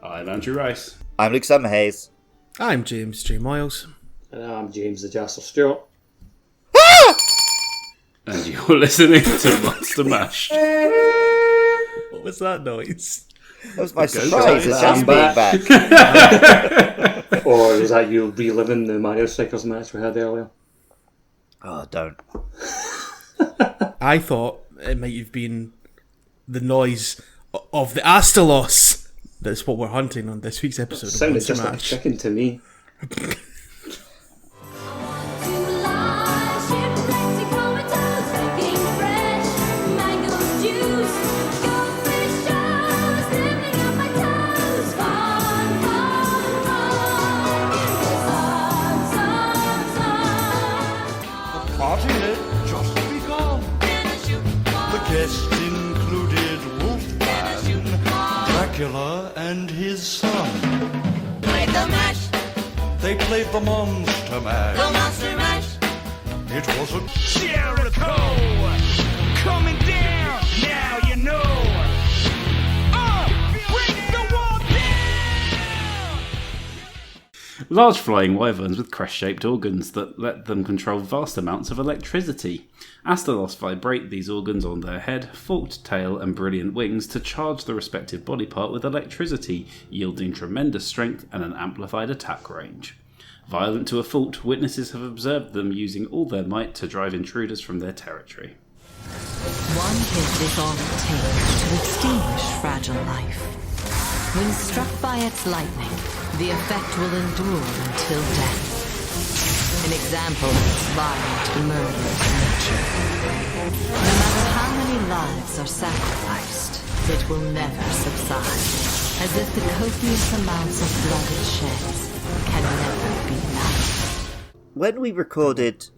I'm Andrew Rice. I'm Luke Summerhays. I'm James J. Miles. And I'm James the Jaster Stewart. And you're listening to Monster Mash. What was that noise? That was my surprise. It's just being back. Or was that you reliving the Mario Strikers match we had earlier? Oh, don't. I thought it might have been the noise of the Astalos. That's what we're hunting on this week's episode. It sounded Monster just like a Mash. chicken to me. Party had just begun. The guests included Wolfman, Dracula, and his son. Played the mash, They played the Monster Mash. the Monster Mash. It was a Jericho coming down. Now you know. Break the wall down. Large flying wyverns with crest-shaped organs that let them control vast amounts of electricity. Astalos vibrate these organs on their head, forked tail and brilliant wings to charge the respective body part with electricity, yielding tremendous strength and an amplified attack range. Violent to a fault, witnesses have observed them using all their might to drive intruders from their territory. One hit is all it takes to extinguish fragile life. When struck by its lightning, the effect will endure until death. An example of its violent, murderous nature. No matter how many lives are sacrificed, it will never subside, as if the copious amounts of blood it sheds can never be enough. When we recorded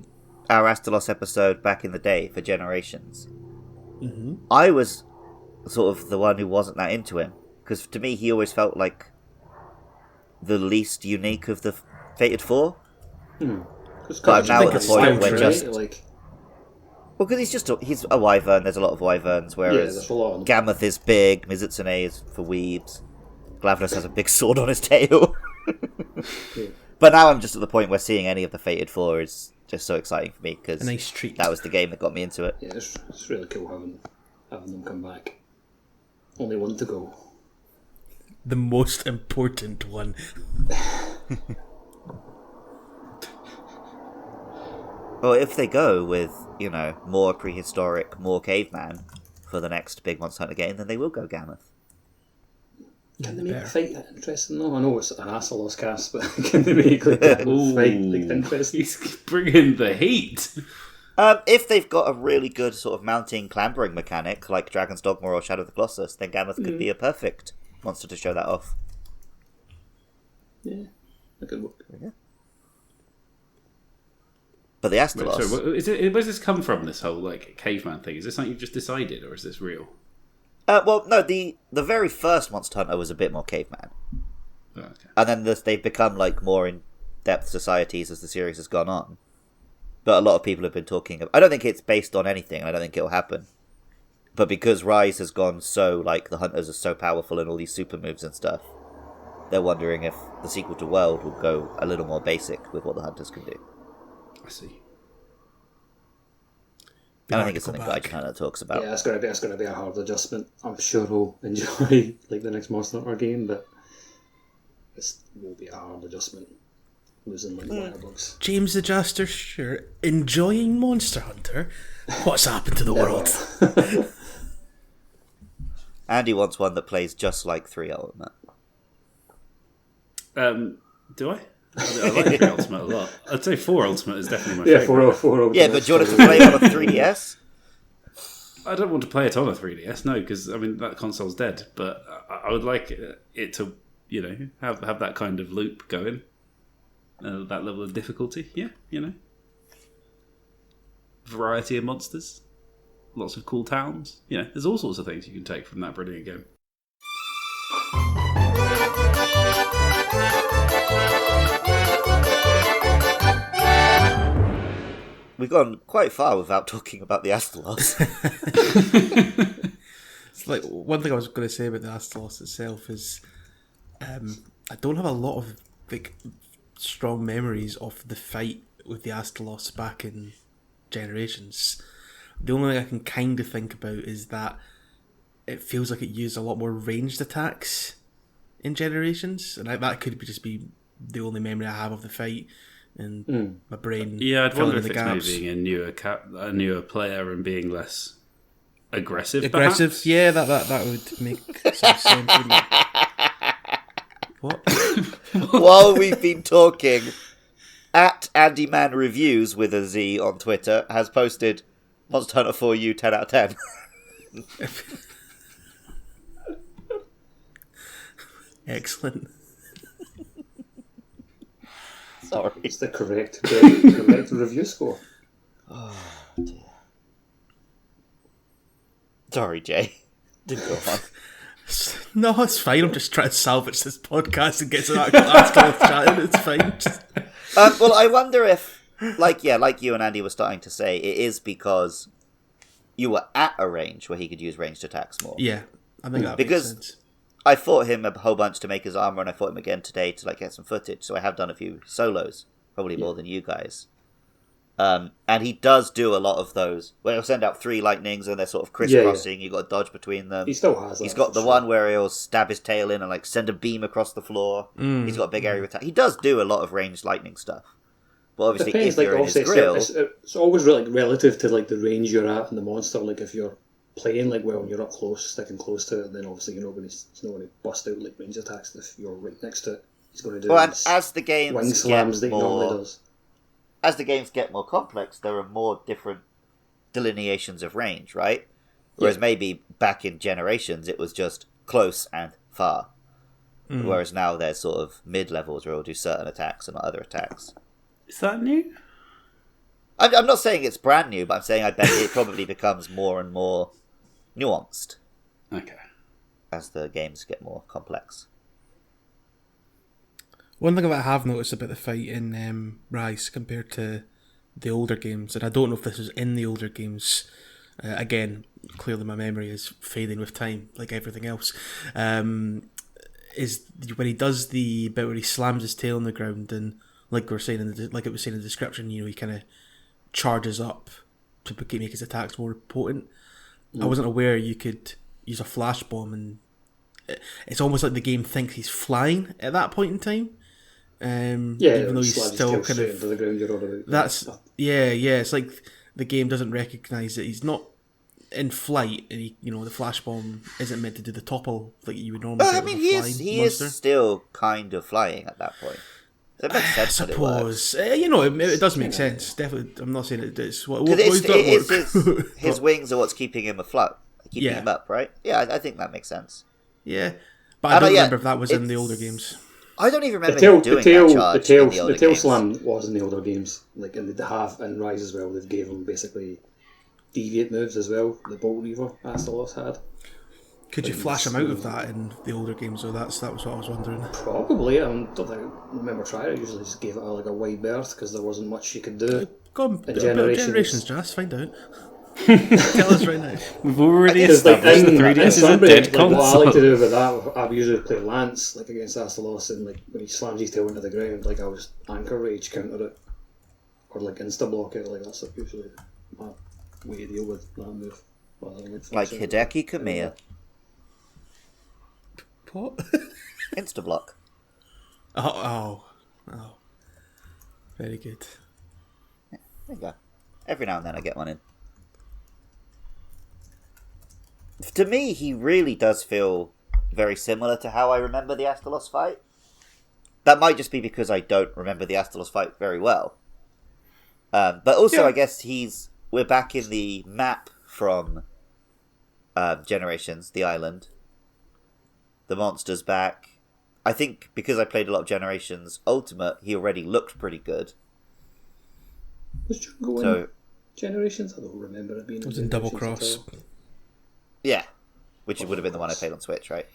our Astalos episode back in the day for Generations, I was sort of the one who wasn't that into him. Because to me, he always felt like the least unique of the Fated Four. But I'm now at the point where just... Well, because he's a wyvern, there's a lot of wyverns, whereas there's a lot of them. Gammoth is big, Mizutsune is for weebs, Glavnos has a big sword on his tail. But now I'm just at the point where seeing any of the Fated Four is just so exciting for me, because A nice treat. that was the game that got me into it. Yeah, it's really cool having them come back. Only one to go. The most important one. Well, if they go with, more prehistoric, more caveman for the next big Monster Hunter game, then they will go Gammoth. Can they make the fight that interesting though? I know it's an Astalos cast, but can they make like that fight interesting? He's bringing the heat. If they've got a really good sort of mounting clambering mechanic, like Dragon's Dogma or Shadow of the Colossus, then Gammoth could be a perfect monster to show that off. Yeah, that could work. Yeah. But the Astalos... Wait, sorry, where's this come from, this whole caveman thing? Is this something you've just decided, or is this real? well, no, the very first Monster Hunter was a bit more caveman. Oh, okay. And then they've become more in-depth societies as the series has gone on. But a lot of people have been talking... I don't think it's based on anything, and I don't think it'll happen. But because Rise has gone so, the Hunters are so powerful and all these super moves and stuff, they're wondering if the sequel to World will go a little more basic with what the Hunters can do. I see. And I think it's something that kind of talks about. Yeah, it's gonna be a hard adjustment. I'm sure we'll enjoy the next Monster Hunter game, but it will be a hard adjustment. Losing Firebugs. James the Jaster, sure. Enjoying Monster Hunter? What's happened to the world? Andy wants one that plays just like 3 Ultimate. Do I? I like 3 Ultimate a lot. I'd say 4 Ultimate is definitely my favourite. Yeah, 4 Yeah, but do you want it to play on a 3DS? I don't want to play it on a 3DS, no, because that console's dead. But I would like it to, have that kind of loop going, that level of difficulty. Yeah, variety of monsters, lots of cool towns. There's all sorts of things you can take from that brilliant game. We've gone quite far without talking about the Astalos. It's one thing I was going to say about the Astalos itself is I don't have a lot of like strong memories of the fight with the Astalos back in Generations. The only thing I can kind of think about is that it feels like it used a lot more ranged attacks in Generations, and that could just be the only memory I have of the fight, and my brain. Yeah, I'd filling wonder in if the it's gaps. maybe being a newer player and being less aggressive. Aggressive, perhaps? yeah, that would make some sense. Wouldn't it? What? While we've been talking, at Andyman Reviews with a Z on Twitter has posted Monster Hunter 4U 10 out of 10. Excellent. Sorry. It's the correct review score. Sorry, Jay. Didn't go on. No, it's fine. I'm just trying to salvage this podcast and get some actual Astalos chatting. It's fine. Well, I wonder if, like you and Andy were starting to say, it is because you were at a range where he could use ranged attacks more. Yeah, I think that Because makes sense. I fought him a whole bunch to make his armor, and I fought him again today to get some footage. So I have done a few solos, probably more than you guys. And he does do a lot of those where he'll send out 3 lightnings and they're sort of crisscrossing. You've got to dodge between them. He still has that. He's got the one where he'll stab his tail in and send a beam across the floor. He's got a big area of attack. He does do a lot of ranged lightning stuff. But obviously, Depends, if you're in his grill, it's always relative to the range you're at and the monster. Like if you're playing well and you're up close, sticking close to it, then obviously he's not going to bust out range attacks. If you're right next to it, he's going to do and these as the games wing get slams that he normally more, does. as the games get more complex, there are more different delineations of range, right? Whereas maybe back in Generations, it was just close and far. Whereas now there's sort of mid-levels where it'll do certain attacks and not other attacks. Is that new? I'm not saying it's brand new, but I'm saying I bet it probably becomes more and more nuanced Okay. as the games get more complex. One thing that I have noticed about the fight in Rise compared to the older games, and I don't know if this was in the older games, again, clearly my memory is fading with time, like everything else, is when he does the bit where he slams his tail on the ground, and like we were saying, like it was saying in the description, he kind of charges up to make his attacks more potent. I wasn't aware you could use a flash bomb, and it's almost like the game thinks he's flying at that point in time. Even though he's still kind of the ground you're on about. that's it's like the game doesn't recognise that he's not in flight, and the flash bomb isn't meant to do the topple like you would normally. Well, do I with mean, a he flying monster. is still kind of flying at that point. So it makes sense I that it works. suppose it does make sense. Definitely, I'm not saying it's what 'Cause does that work? his wings are what's keeping him afloat, keeping Yeah. him up, right? Yeah, I think that makes sense. Yeah, but I don't yeah, remember if that was in the it's- older games. I don't even remember The tail, him doing the tail, that charge the tail, in the older the tail games. slam was in the older games, and they have in Rise as well. They've gave him basically deviate moves as well. The Bolt Reaver Astalos had. Could you flash him out of that in the older games? So that was what I was wondering. Probably. I don't think I remember trying it. I usually just gave it a wide berth because there wasn't much you could do. Go on, In generations, Jazz, find out. Tell us right now. We've already Because established the 3DS is a dead what I like console. to do with that, I usually play Lance against Astalos, and when he slams his tail into the ground, I was anchor rage counter it, or insta block it. That's usually my way to deal with that move. Rather than Like flashing it. Hideki Kamiya, What? insta-block. Oh. Very good. There you go. Every now and then I get one in. To me, he really does feel very similar to how I remember the Astalos fight. That might just be because I don't remember the Astalos fight very well. But also, Yeah. I guess we're back in the map from Generations, the island. The monster's back. I think because I played a lot of Generations Ultimate, he already looked pretty good. Was Jungle in So, Generations? I don't remember it being. It was in Double Generations Cross. at all. yeah. Which would have been the one I played on Switch, right?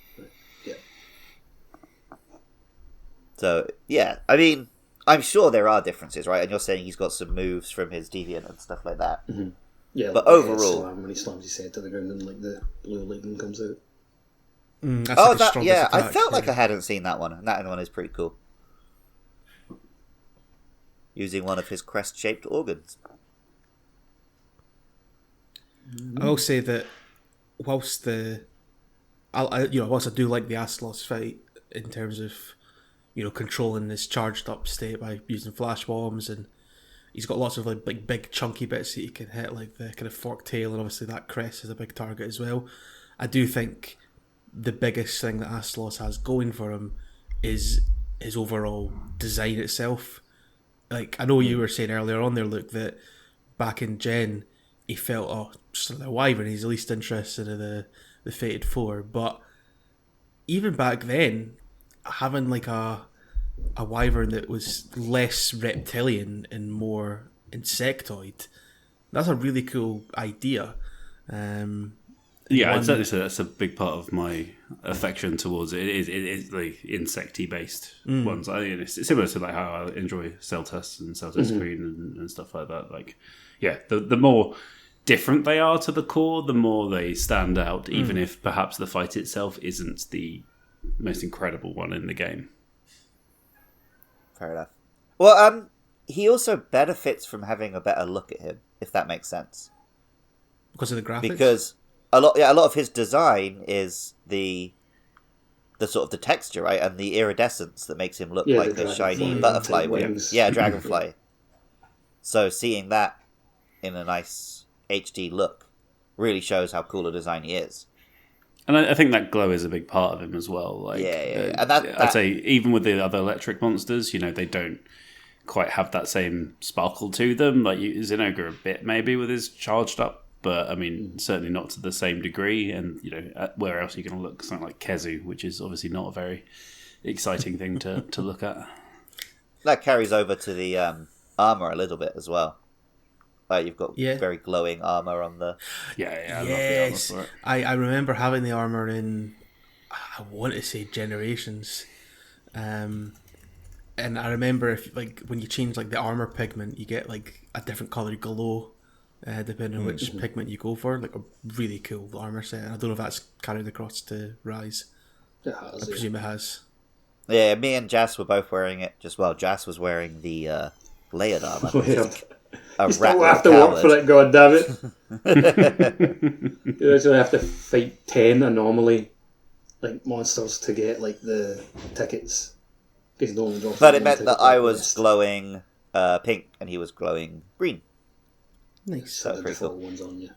Yeah. So, yeah. I mean, I'm sure there are differences, right? And you're saying he's got some moves from his Deviant and stuff like that. Yeah, But like the head overall- slam when he slams his head to the ground and the blue lightning comes out. That's Oh, like a that strongest yeah. I attack, felt like yeah. I hadn't seen that one, and that one is pretty cool. Using one of his crest-shaped organs. I will say that whilst whilst I do like the Astalos fight in terms of controlling this charged up state by using flash bombs, and he's got lots of like big chunky bits that he can hit, like the kind of forked tail, and obviously that crest is a big target as well. I do think the biggest thing that Astalos has going for him is his overall design itself. Like, I know you were saying earlier on there, Luke, that back in Gen, he felt, just another wyvern, he's the least interested in the Fated Four. But even back then, having like a wyvern that was less reptilian and more insectoid, that's a really cool idea. Yeah, I'd certainly say that's a big part of my affection towards it. It is the insecty based ones. I mean, it's similar to like how I enjoy Cell Test and Cell Test Queen and stuff like that. Like, yeah, the more different they are to the core, the more they stand out, even if perhaps the fight itself isn't the most incredible one in the game. Fair enough. Well, he also benefits from having a better look at him, if that makes sense. Because of the graphics? Because a lot of his design is the sort of the texture, right, and the iridescence that makes him look like the a shiny dragonfly butterfly type wing. wings. Yeah, dragonfly. So seeing that in a nice HD look really shows how cool a design he is. And I think that glow is a big part of him as well. Like, Yeah. And I'd say even with the other electric monsters, they don't quite have that same sparkle to them. Like Zinogre a bit maybe with his charged up, but I mean certainly not to the same degree. And where else are you going to look? Something like Kezu, which is obviously not a very exciting thing to look at. That carries over to the armor a little bit as well. You've got very glowing armor on the... Yeah, I love yes. the armor for it. I remember having the armor in, I want to say Generations. And I remember when you change like the armor pigment, you get like a different coloured glow depending on which pigment you go for. Like a really cool armor set. And I don't know if that's carried across to Rise. It has, I presume it has. Yeah, me and Jas were both wearing it. Jas was wearing the layered armor. You still have to work for it, god damn it. You actually have to fight 10 anomaly monsters to get the tickets. But it meant that I was glowing pink and he was glowing green. Nice. So that's pretty cool. Ones on you.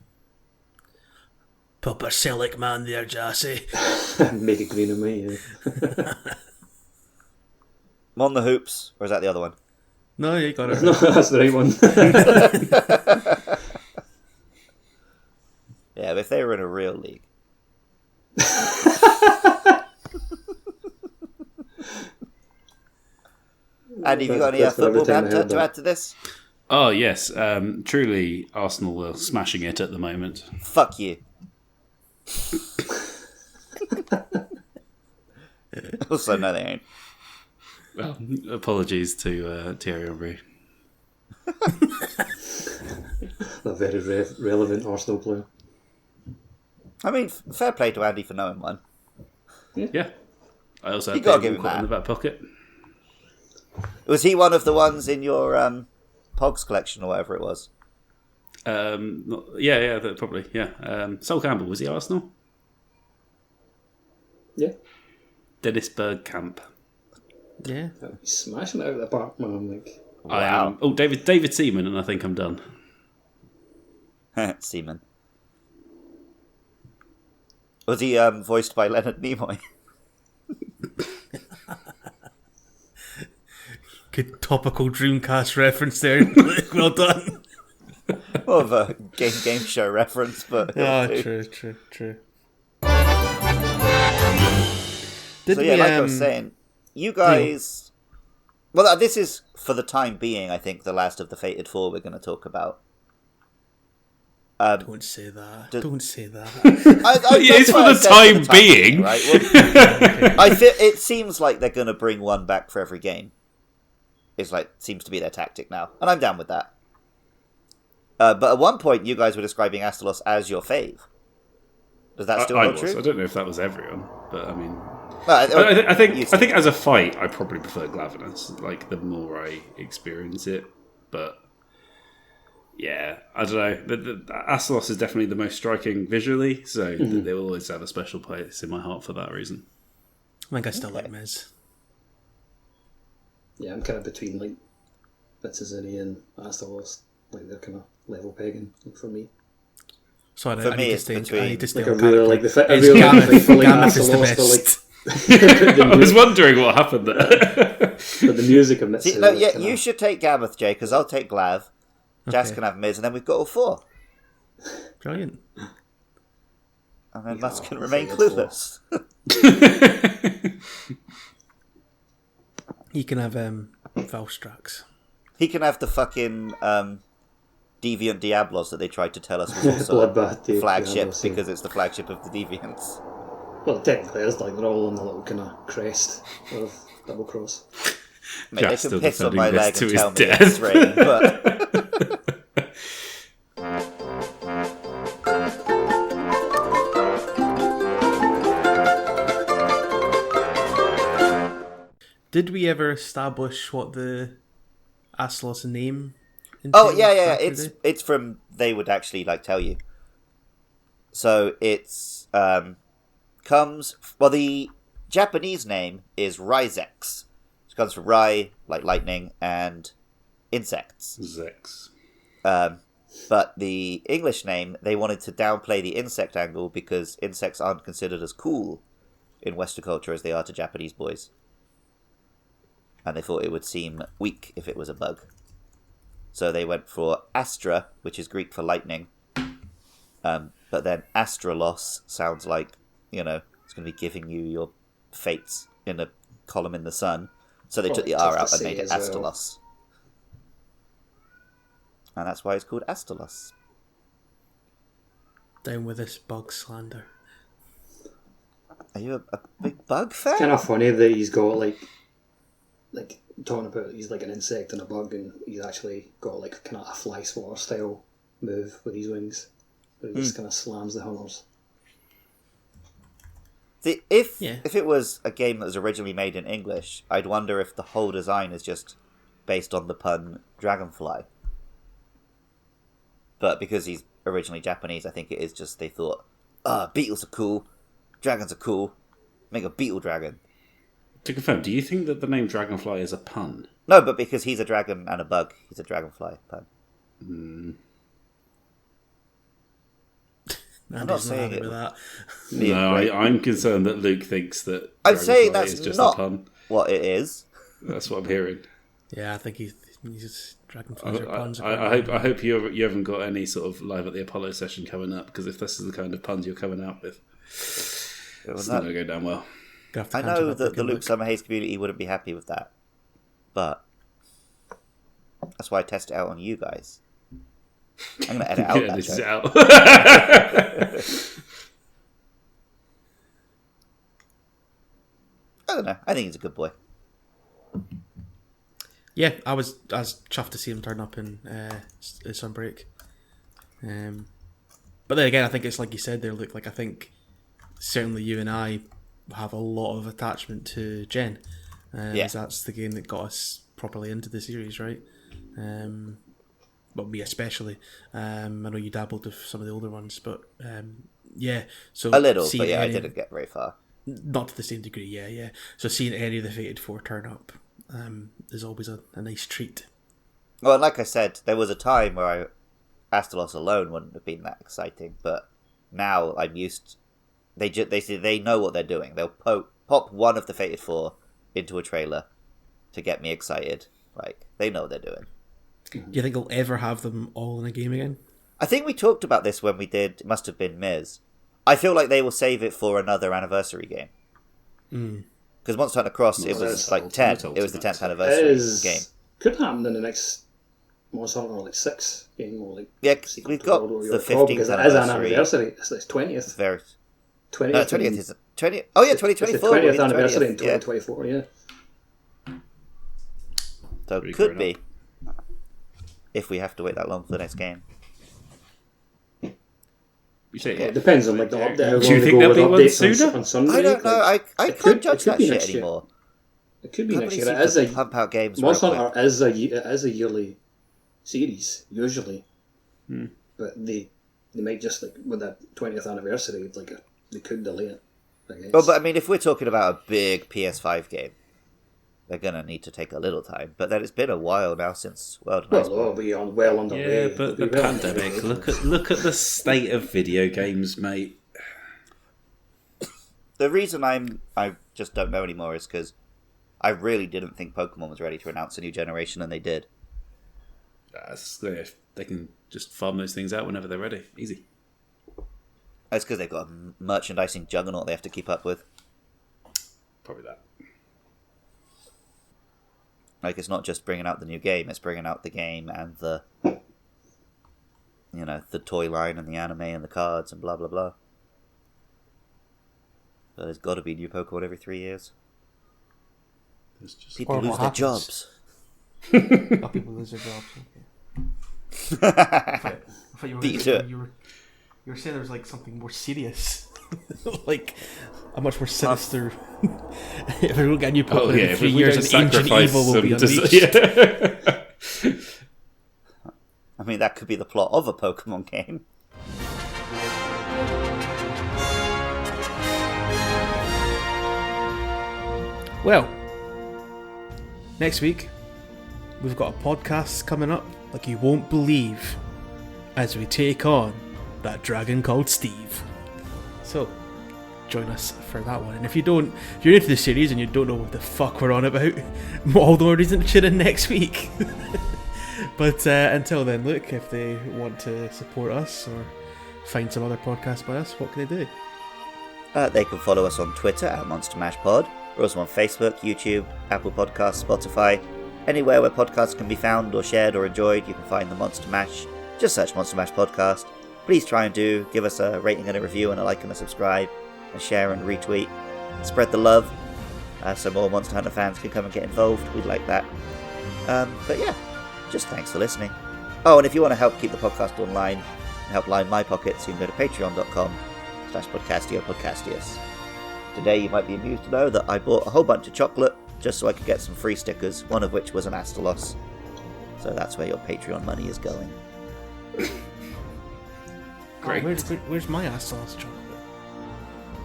Proper Celic man there, Jassy. Make it green on me, yeah. I'm on the hoops, or is that the other one? No, you got it. No, that's the right one. Yeah, but if they were in a real league. Andy, have you got any football banter to add to this? Oh, yes. Truly, Arsenal are smashing it at the moment. Fuck you. Also, no, they ain't. Well, apologies to Thierry Henry. A very relevant Arsenal player. I mean, fair play to Andy for knowing one. Yeah. I also You had gotta give David him caught in that. the back pocket. Was he one of the ones in your Pogs collection or whatever it was? Yeah, probably, yeah. Sol Campbell, was he Arsenal? Yeah. Dennis Bergkamp. Yeah. He's smashing it out of the park, man. I am. Oh, David Seaman, and I think I'm done. Seaman. Was he voiced by Leonard Nimoy? Good topical Dreamcast reference there. Well done. More of a game show reference, but... True. So yeah, like I was saying, you guys... Well, this is, for the time being, I think, the last of the Fated Four we're going to talk about. Don't say that. Don't say that. It's for the time being. Right? Well, I feel, it seems like they're going to bring one back for every game. Seems to be their tactic now. And I'm down with that. But at one point, you guys were describing Astalos as your fave. Does that still I hold was. true? I don't know if that was everyone, but I mean, Well, I think as a fight, I probably prefer Glavenus. Like the more I experience it, but yeah, I don't know. The Astalos is definitely the most striking visually, so they will always have a special place in my heart for that reason. I think I still like Miz. Yeah, I'm kind of between like Vizzini and Astalos. Like they're kind of level pegging for me. So For I me, need to it's stay. I between- need to stay Like on I really character. like the fit. I It's really like the Gameth. fit for like Gameth is the Astalos. best. I was wondering what happened there. But the music of Mitsu. See, no, like, yeah, kinda- you should take Gameth, Jay, because I'll take Glav. Jas Okay. can have Miz, and then we've got all four. Brilliant. And then Yeah, Musk can I'll remain say all four. clueless. You can have Valstrax. He can have the fucking Deviant Diablos that they tried to tell us was also Bloodbath, a yeah, flagship Diablos, yeah. because it's the flagship of the Deviants. Well, technically, it's like they're all on the little kind of crest of Double Cross. Mate, Jack's they still can piss on defending my this leg to and his tell me death. it's rain, but Did we ever establish what the Astalos name? oh entails yeah, yeah, back in the day? it's from they would actually like tell you. So it's comes well the Japanese name is Ryzex, which comes from Rai like lightning and insects. Zex. But the English name, they wanted to downplay the insect angle because insects aren't considered as cool in Western culture as they are to Japanese boys. And they thought it would seem weak if it was a bug. So they went for Astra, which is Greek for lightning. But then Astralos sounds like, you know, it's going to be giving you your fates in a column in the sun. So they took the Probably R tough out to and made it say as well. Astalos. And that's why it's called Astalos. Down with this bug slander. Are you a big bug fan? Kind of funny that he's got like talking about he's like an insect and a bug, and he's actually got like kind of a fly swatter style move with his wings, where he just kind of slams the hunters. See, if Yeah. it was a game that was originally made in English, I'd wonder if the whole design is just based on the pun dragonfly. But because he's originally Japanese, I think it is just they thought, beetles are cool, dragons are cool, make a beetle dragon. To confirm, do you think that the name Dragonfly is a pun? No, but because he's a dragon and a bug, he's a dragonfly pun. I'm not saying it with that. Being No, great. I'm concerned that Luke thinks that I'm saying Dragonfly that's is just not a pun. what it is. That's what I'm hearing. Yeah, I think he's just dragonflies are puns. I hope you haven't got any sort of live at the Apollo session coming up, because if this is the kind of puns you're coming out with, it's not going to go down well. I know that the Luke Summerhaze community wouldn't be happy with that, but that's why I test it out on you guys. I'm going to edit out Yeah, that this is joke. out. I don't know. I think he's a good boy. Yeah, I was chuffed to see him turn up in Sunbreak. But then again, I think it's like you said there, Luke. Like I think certainly you and I have a lot of attachment to Jen. Yeah. As that's the game that got us properly into the series, right? Well, me especially. I know you dabbled with some of the older ones, but yeah. So A little, seeing but yeah, I any- didn't get very far. Not to the same degree, yeah. So seeing any of the Fated Four turn up is always a nice treat. Well, like I said, there was a time where Astalos alone wouldn't have been that exciting, but now I'm used. They know what they're doing. They'll pop one of the Fated Four into a trailer to get me excited. Like they know what they're doing. Do you think they'll ever have them all in a game again? I think we talked about this when we did. It must have been Miz. I feel like they will save it for another anniversary game. Because Monster Hunter Cross, it was that's like Ultimate 10. It was the 10th It anniversary is game. could happen in the next Monster Hunter like 6 game or like Yeah, sequel we've to got World War the York, 15th because it is an anniversary. anniversary. It's 20th. Very. 20th. No, 20th is 20. Oh yeah, It's the 2024. will be 20th the anniversary in 20th, yeah. 2024. Yeah. So Pretty could grown be. If we have to wait that long for the next game. You say, It depends on like the update. How long Do you they think go there'll with be one updates sooner? on Sunday? I don't know. like, I it can't judge could that be shit next year. anymore. It could be next Companies year. seem It is to a pump out games. Monster real quick. Hunter is a yearly series usually, but they might just like with that 20th anniversary, like they could delay it. I guess. Well, but I mean, if we're talking about a big PS5 game, they're gonna need to take a little time. But then it's been a while now since World and well, Iceborne. it'll be on well underway. yeah, but It'll be the well pandemic. underway. Look at the state of video games, mate. The reason I just don't know anymore is because I really didn't think Pokemon was ready to announce a new generation, and they did. They can just farm those things out whenever they're ready. Easy. That's because they've got a merchandising juggernaut they have to keep up with. Probably that. Like, it's not just bringing out the new game; it's bringing out the game and the toy line and the anime and the cards and blah blah blah. So there's got to be new Pokemon every 3 years. It's just People Or lose what their happens. jobs. Oh, people lose their jobs. Okay. I thought you were, Beat you to it. you were saying there was like something more serious, like a much more sinister. If we don't get a new Pokemon every 3 years, an ancient evil will be unleashed. Yeah. I mean, that could be the plot of a Pokemon game. Well, next week we've got a podcast coming up like you won't believe as we take on that dragon called Steve. So join us for that one. And if you're into the series and you don't know what the fuck we're on about, all the more reason to tune in next week. But until then, look, if they want to support us or find some other podcast by us, what can they do? They can follow us on Twitter at MonsterMashPod. We're also on Facebook, YouTube, Apple Podcasts, Spotify. Anywhere where podcasts can be found or shared or enjoyed, you can find the Monster Mash. Just search Monster Mash Podcast. Please try and give us a rating and a review and a like and a subscribe, and share and retweet. Spread the love, so more Monster Hunter fans can come and get involved. We'd like that. But yeah, just thanks for listening. Oh, and if you want to help keep the podcast online and help line my pockets, you can go to patreon.com/podcastio-podcastius. Today you might be amused to know that I bought a whole bunch of chocolate just so I could get some free stickers, one of which was an Astalos. So that's where your Patreon money is going. Great. Oh, where's my Astalos chocolate?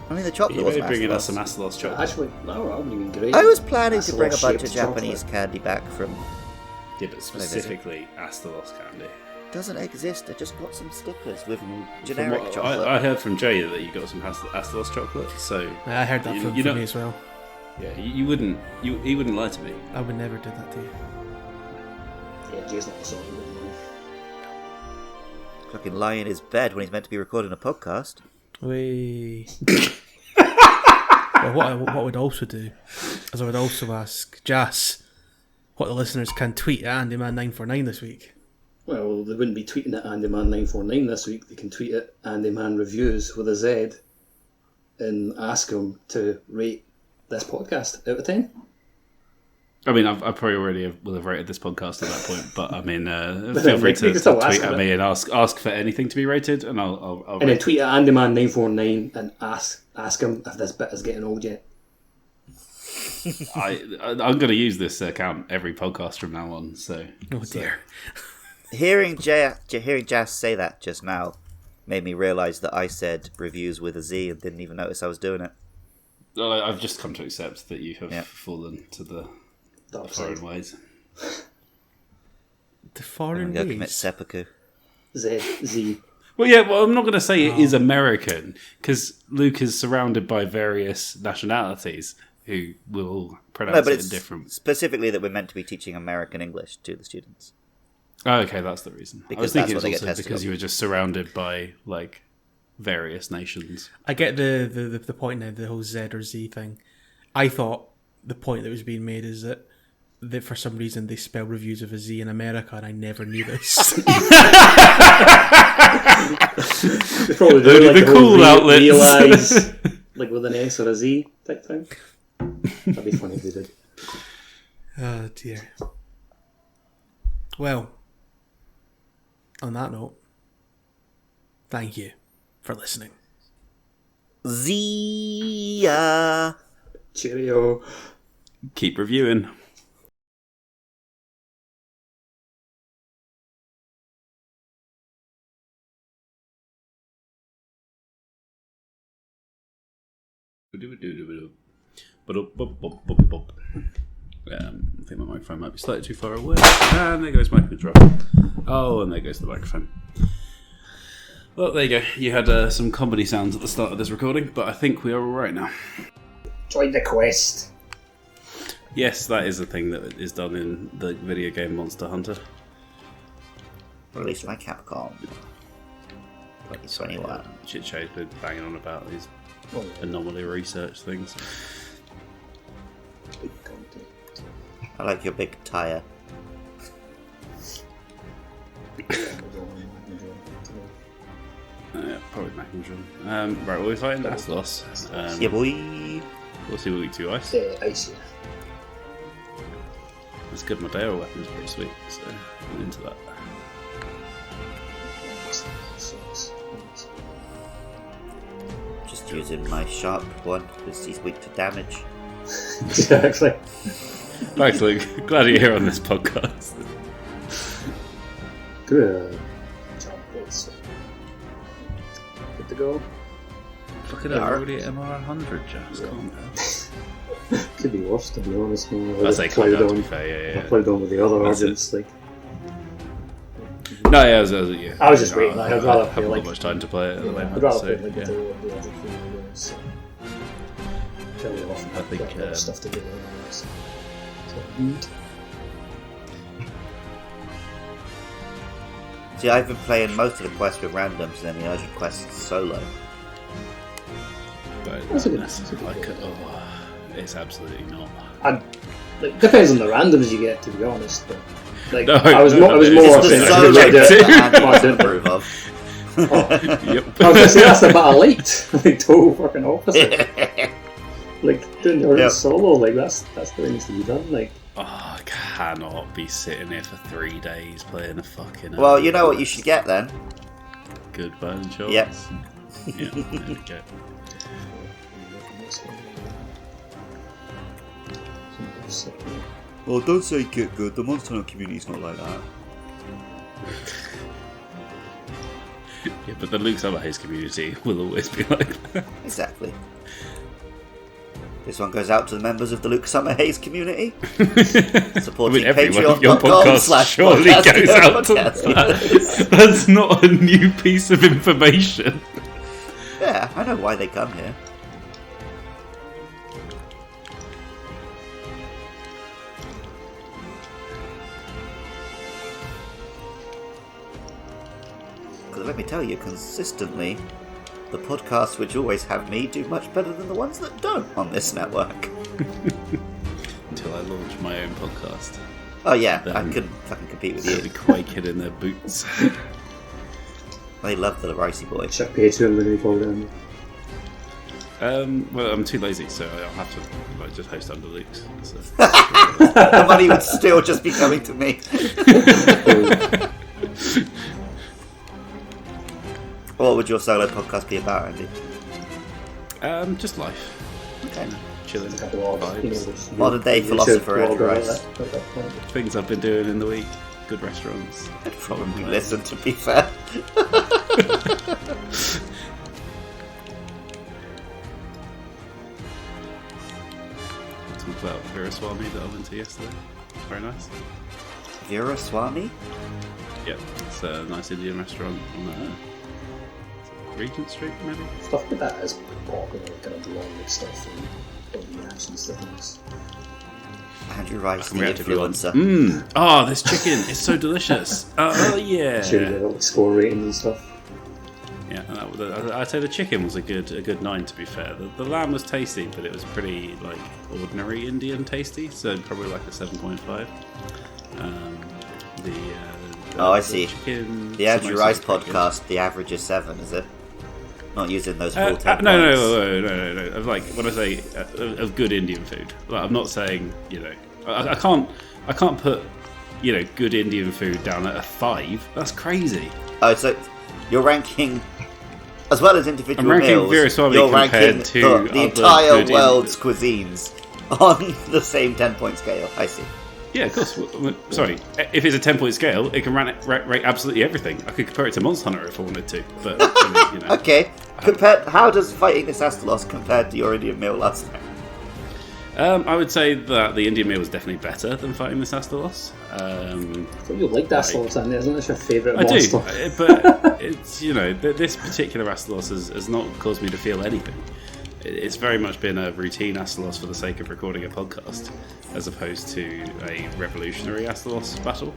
I mean, the chocolate You wasn't better bring us Astalos. some Astalos chocolate. Actually, no, that would have been great. I was planning to bring a bunch Astalos-shaped of Japanese chocolate. candy back from... Yeah, but specifically Astalos candy. Doesn't exist, I just got some stickers with From generic what chocolate. I heard from Jay that you got some Astalos chocolate, so I heard that from you know- me as well. yeah, you wouldn't lie to me. I would never do that to you. Yeah, Jay's not the sort of good man. Fucking lie in his bed when he's meant to be recording a podcast. Wee. Well, what I would also do is I would also ask Jas what the listeners can tweet at AndyMan949 this week. Well, they wouldn't be tweeting at AndyMan949 this week. They can tweet at AndyManReviews with a Z and ask him to rate this podcast out of 10. I mean, I probably already will have rated this podcast at that point, but I mean, But feel then free we to can still tweet ask at it. me and ask for anything to be rated, and I'll And then rate tweet at AndyMan949 and ask him if this bit is getting old yet. I'm going to use this account every podcast from now on. So, Oh dear. Hearing Jas say that just now made me realise that I said reviews with a Z and didn't even notice I was doing it. I've just come to accept that you have Yep. fallen to the Dark foreign side. ways. The I'm foreign going to commit ways. seppuku. Z. Well, yeah, well, I'm not going to say it is American because Luke is surrounded by various nationalities who will No, pronounce but it it's different. specifically that we're meant to be teaching American English to the students. Oh, okay, that's the reason. I Because was that's thinking what it's they get also tested because on. you were just surrounded by like various nations. I get the point now, the whole Z or Z thing. I thought the point that was being made is that for some reason they spell reviews with a Z in America, and I never knew this. They probably do Only like the the whole cool outlets. realise, like with an S or a Z type thing. That'd be funny if they did. Oh dear. Well, on that note, thank you for listening. Zia. Cheerio. Keep reviewing. I think my microphone might be slightly too far away. And there goes my control. Oh, and there goes the microphone. Well, there you go. You had some comedy sounds at the start of this recording, but I think we are all right now. Join the quest. Yes, that is a thing that is done in the video game Monster Hunter. Released by Capcom. 2021. Chit Show's been banging on about these anomaly research things. I like your big tyre. Probably Mac and John. Right, we're fighting Astalos. Yeah, boy. We'll see what we do ice. Ice, yeah. That's good. My Dale weapon's pretty sweet, so I'm into that. Just using my sharp one because he's weak to damage. Exactly. Thanks, Luke. Glad you're here on this podcast. Good job, boys. Good to go. Fucking hell, we're already at MR 100, Jazz. Calm down. Could be worse, to be honest. I say calm down, to be fair, yeah. I played on with the other That's organs, like. No, yeah, I was just waiting. I'd rather haven't play got much time to play it at the moment. I'd rather so, play like yeah. the other three games. Fairly often, I think, got a lot of stuff to do. So. See, I've been playing most of the quests with randoms and then the urgent quests solo. But That's a good- it's absolutely not. And like, depends on the randoms you get, to be honest. But like, No, I was no, more, no, I was it's more the saying solo I should too. I didn't approve of. Yep. I was gonna say that's the bit I liked. Like total fucking opposite. Like doing the Yep. solo, like that's the way it needs to be done. Like Oh, I cannot be sitting here for 3 days playing a fucking. Well, you know what you should get then? Good burn shots. Yep. Yeah, there we go. Well, don't say get good. The Monster Hunter community's not like that. Yeah, but the Luke Summerhaze community will always be like that. Exactly. This one goes out to the members of the Luke Summerhaze community. Supporting every one of your patreon.com podcasts surely goes out to that. That's not a new piece of information. Yeah, I know why they come here. Because let me tell you, consistently, the podcasts which always have me do much better than the ones that don't on this network. Until I launch my own podcast. Oh yeah, Then I couldn't fucking compete with They'll be you. quaking in their boots. They love the Ricey boy. check Patreon when we call them. Well, I'm too lazy, so I'll have to just host under Luke's. So. The money would still just be coming to me. What would your solo podcast be about, Andy? Just life. Okay. Chilling. Vibes. Modern day philosopher Andy Rice. Things I've been doing in the week. Good restaurants. I'd probably listen, to be fair. Talk about Viraswamy that I went to yesterday. Very nice. Vera Swami? Yep, it's a nice Indian restaurant on Regent Street, maybe? Stuff like that is popular, kind of long stuff and reacts and stuff. Andrew Rice, the React if you want. influencer. Oh, this chicken is so delicious. Oh, yeah. Sure, you get like score ratings and stuff. Yeah, and I'd say the chicken was a good 9, to be fair. The lamb was tasty, but it was pretty like ordinary Indian tasty, so probably like a 7.5. Oh, I see. Chicken, The Andrew samosa Rice was pretty good. podcast, the average is 7, is it? Not using those full 10 no, points. no. Of like when I say of good Indian food, like, I'm not saying I can't put good Indian food down at a 5. That's crazy. Oh, so you're ranking As well as individual I'm ranking meals, Viraswamy you're compared ranking to the other entire good world's cuisines on the same 10-point scale. I see. Yeah, of course. Sorry, if it's a 10-point scale, it can rate absolutely everything. I could compare it to Monster Hunter if I wanted to, but I mean, Okay. How does fighting this Astalos compare to your Indian meal last time? I would say that the Indian meal was definitely better than fighting this Astalos. But you like that sort of thing, isn't it? It's your favourite I monster. do, but it's this particular Astalos has not caused me to feel anything. It's very much been a routine Astalos for the sake of recording a podcast, as opposed to a revolutionary Astalos battle.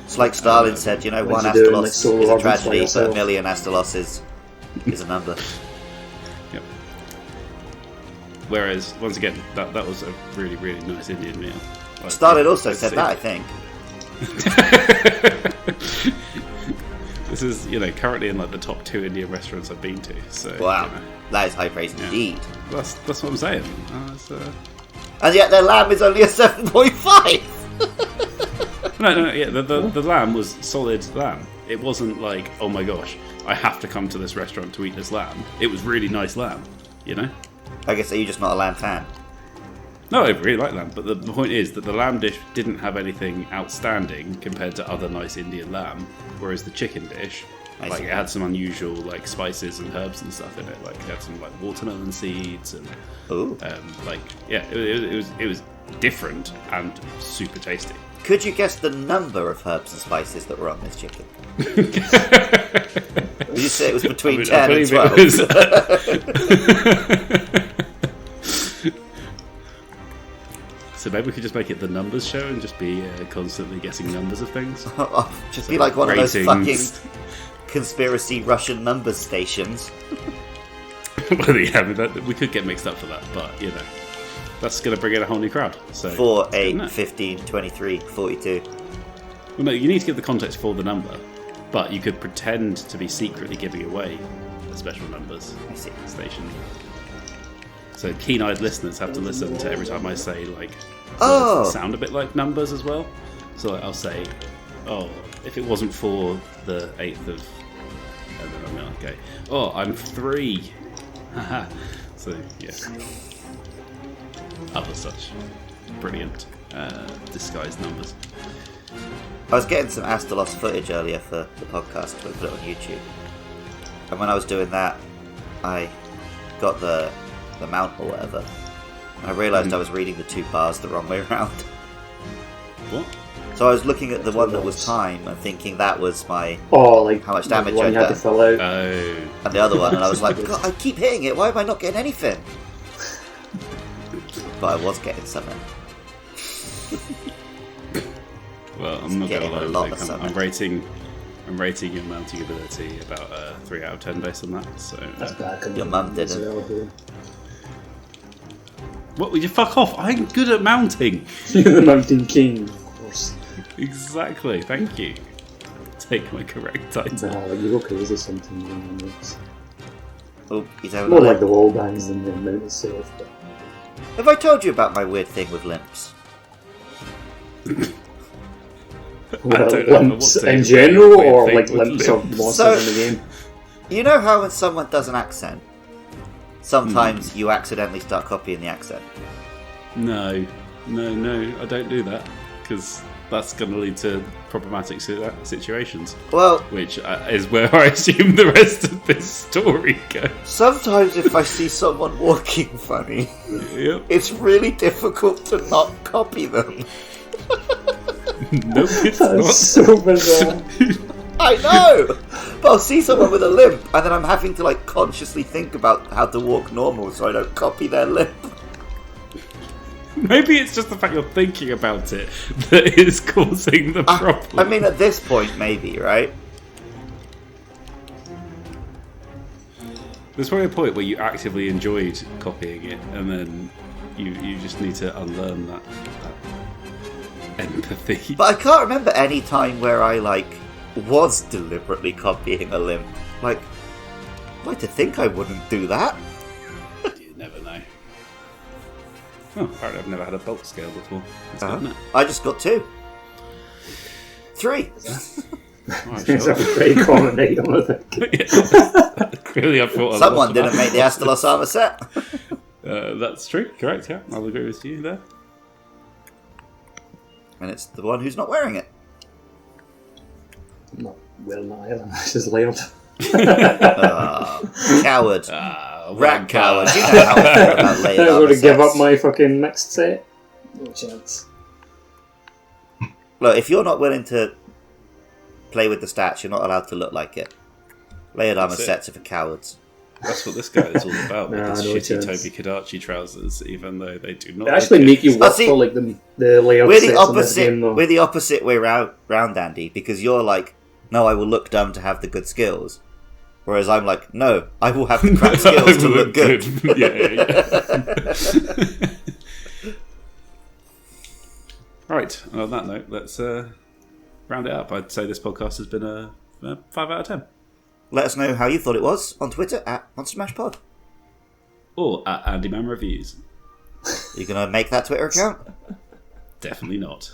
It's like Stalin said, one What you doing, like, Astalos solo is a orders by tragedy, but a yourself? million Astalos is a number. Yep. Whereas, once again, that was a really, really nice Indian meal. Stalin also said that, I think. This is, currently in like the top 2 Indian restaurants I've been to. So Wow, that is high praise indeed. that's what I'm saying. And yet their lamb is only a 7.5! No, yeah, the lamb was solid lamb. It wasn't like, oh my gosh, I have to come to this restaurant to eat this lamb. It was really nice lamb, I guess you're just not a lamb fan. No, I really like lamb, but the point is that the lamb dish didn't have anything outstanding compared to other nice Indian lamb, whereas the chicken dish, I see. it had some unusual spices and herbs and stuff in it. Like it had some watermelon seeds and Ooh. it was different and super tasty. Could you guess the number of herbs and spices that were on this chicken? Did you say it was between 10 and 12? So maybe we could just make it the numbers show and just be constantly guessing numbers of things. Just be like one of those ratings. fucking conspiracy Russian numbers stations. Well, yeah, we could get mixed up for that, but that's going to bring in a whole new crowd. So 4, 8, No. 15, 23, 42. Well, no, you need to give the context for the number, but you could pretend to be secretly giving away the special numbers I see. station. So keen-eyed listeners have to listen to every time I say words Oh. that sound a bit like numbers as well. So I'll say, "Oh, if it wasn't for the 8th of," and then I'm okay. "Oh, I'm 3." Haha. So yeah, other such brilliant disguised numbers. I was getting some Astalos footage earlier for the podcast to put it on YouTube. And when I was doing that, I got the mount or whatever. And I realised I was reading the 2 bars the wrong way around. What? So I was looking at the one that was time and thinking that was my Oh, like how much the damage one I'd you had to done. fill out. Oh. And the other one, and I was like, God, I keep hitting it, why am I not getting anything? But I was getting something. Well, I'm not Getting gonna a lie. lot Like, of I'm rating your mounting ability about 3 out of 10 based on that. So That's bad. Come Your on, mum it's didn't. available. what? Would you fuck off? I'm good at mounting. The Mountain King, of course. Exactly. Thank you. Take my correct title. Nah, like, you go crazy sometimes when you mix. Oh, he's having More a like limp. the wall bangs than the mount itself. But Have I told you about my weird thing with limps? well, don't know limps what to in say. general, Weird or thing like with limps of limps. monsters So- in the game. You know how when someone does an accent, sometimes you accidentally start copying the accent? No, I don't do that because that's going to lead to problematic situations, Well, which is where I assume the rest of this story goes. sometimes if I see someone walking funny, Yep. it's really difficult to not copy them. No, it's That's not. so bizarre. I know! But I'll see someone with a limp, and then I'm having to consciously think about how to walk normal so I don't copy their limp. Maybe it's just the fact you're thinking about it that is causing the problem. I mean, at this point, maybe, right? There's probably a point where you actively enjoyed copying it, and then you just need to unlearn that empathy. But I can't remember any time where I, was deliberately copying a limp. I'd like to think I wouldn't do that. You never know. Oh, apparently I've never had a bulk scale before. That's good, isn't it? I just got 2. 3. Alright, It's sure. a pretty common item, I think. Yeah. Clearly, I thought a Someone lot didn't about make the Astalos armor set. That's true. Correct. Yeah, I'll agree with you there. And it's the one who's not wearing it. I'm not wearing that either. This is Laird. Coward. Rat Rat coward. You know how I feel about layered I'm armor going to give sets. up my fucking mixed set. No chance. Look, if you're not willing to play with the stats, you're not allowed to look like it. Layered armor That's it. sets are for cowards. That's what this guy is all about. With Nah, his no shitty chance. Toby Kadachi trousers, even though they do not. They actually look make good. you work see, for like the layout We're sets the in this game, though. We're the opposite way round, Andy, because you're like, no, I will look dumb to have the good skills. Whereas I'm like, no, I will have the crap skills to look good. Yeah. Right. And on that note, let's round it up. I'd say this podcast has been a 5 out of 10. Let us know how you thought it was on Twitter at Monster Mash Pod. Or at Andyman Reviews. You gonna make that Twitter account? Definitely not.